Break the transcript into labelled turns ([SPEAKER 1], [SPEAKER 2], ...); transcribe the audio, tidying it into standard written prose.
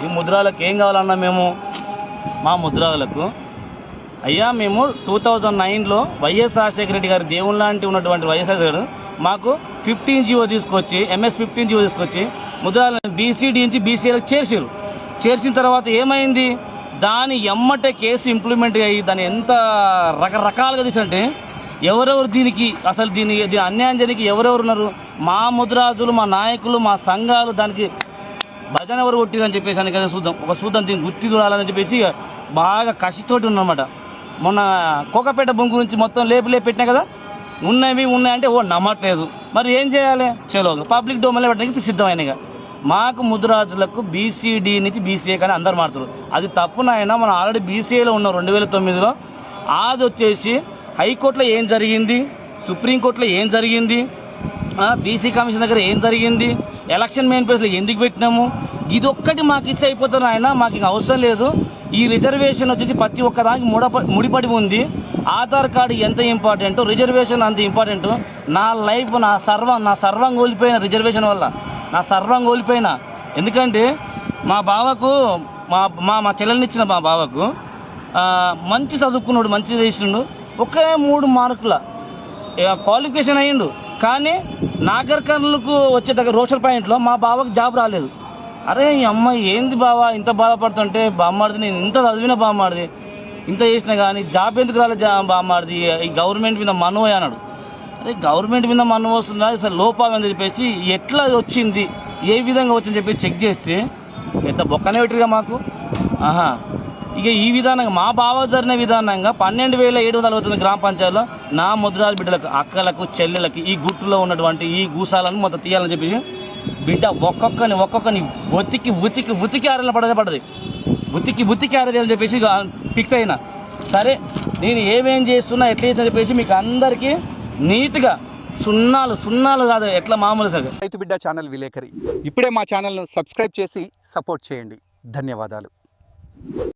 [SPEAKER 1] ఈ ముద్రాలకు ఏం కావాలన్నా మేము మా ముద్రాలకు అయ్యా మేము 2009లో వైఎస్ రాజశేఖర రెడ్డి గారి దేవుని లాంటి ఉన్నటువంటి వైఎస్ గారు మాకు 15 జీవో తీసుకొచ్చి MS 15 జీవో తీసుకొచ్చి ముద్రాలను BCD నుంచి BCAలకు చేర్చిన తర్వాత ఏమైంది, దాని ఎమ్మటే కేసు ఇంప్లిమెంట్ అయ్యి దాన్ని ఎంత రకరకాలుగా తీసినట్టే ఎవరెవరు దీనికి అసలు దీని అన్యాయం జరిగి ఎవరెవరు ఉన్నారు, మా ముద్రాజులు, మా నాయకులు, మా సంఘాలు దానికి భజన ఎవరు కొట్టిరని చెప్పేసి అని కదా చూద్దాం దీన్ని గుర్తి చూడాలని చెప్పేసి బాగా కసితోటి ఉన్నమాట. మొన్న కోకపేట బొంగు గురించి మొత్తం లేపు పెట్టినా కదా, ఉన్నాయంటే నమ్మట్లేదు. మరి ఏం చేయాలి, చలో పబ్లిక్ డొమైన్లో పెట్టడానికి సిద్ధమైనగా. మాకు ముద్రాజులకు BCD నుంచి BCA కానీ అందరు మారుతారు, అది తప్పునైనా మనం ఆల్రెడీ BCAలో ఉన్నాం 2009లో. అది వచ్చేసి హైకోర్టులో ఏం జరిగింది, సుప్రీంకోర్టులో ఏం జరిగింది, BC కమిషన్ దగ్గర ఏం జరిగింది, ఎలక్షన్ మేనిఫెస్టోలో ఎందుకు పెట్టినాము, ఇది ఒక్కటి మాకు ఇస్తే అయిపోతారు ఆయన, మాకు ఇంకా అవసరం లేదు. ఈ రిజర్వేషన్ వచ్చేసి ప్రతి ఒక్కదానికి ముడిపడి ఉంది. ఆధార్ కార్డు ఎంత ఇంపార్టెంట్, రిజర్వేషన్ అంత ఇంపార్టెంట్. నా లైఫ్ నా సర్వం కోల్పోయిన రిజర్వేషన్ వల్ల, నా సర్వం కోల్పోయిన. ఎందుకంటే మా బావకు మా చెల్లెల్నిచ్చిన మా బావకు మంచి చదువుకున్నాడు, మంచి చేసిండు, ఒకే 3 మార్కుల క్వాలిఫికేషన్ అయ్యిండు. కానీ నాగరికర్లకు వచ్చే దగ్గర రోషల్ పాయింట్లో మా బావకు జాబ్ రాలేదు. అరే ఈ అమ్మాయి ఏంది బావా ఇంత బాధపడుతుంటే, బామ్మాడిది నేను ఇంత చదివిన బామ్మాడిది ఇంత చేసినా కానీ జాబ్ ఎందుకు రాలేదు బామ్మాడిది, ఈ గవర్నమెంట్ మీద మనవే అన్నాడు. అరే గవర్నమెంట్ మీద మనవ వస్తుందా, అసలు లోపాలని చెప్పేసి ఎట్లా వచ్చింది, ఏ విధంగా వచ్చిందని చెప్పి చెక్ చేస్తే పెద్ద బొక్కనే పెట్టిగా మాకు. ఇక ఈ విధానంగా మా బావ జరిగిన విధానంగా 12,749 గ్రామ పంచాయతీలో నా ముద్రాల బిడ్డలకు, అక్కలకు, చెల్లెలకి ఈ గుట్టులో ఉన్నటువంటి ఈ గూసాలను మొత్తం తీయాలని చెప్పి బిడ్డ ఒక్కొక్కని ఉతికి ఆరేళ్ళ పడది ఉతికి ఆరేయాలని చెప్పేసి ఫిక్స్ అయినా. సరే నేను ఏమేం చేస్తున్నా ఎట్లా చేస్తున్నా చెప్పేసి మీకు అందరికీ నీట్గా సున్నాలు కాదు ఎట్లా మామూలుగా.
[SPEAKER 2] రైతు బిడ్డ ఛానల్ విలేకరి ఇప్పుడే మా ఛానల్ను సబ్స్క్రైబ్ చేసి సపోర్ట్ చేయండి. ధన్యవాదాలు.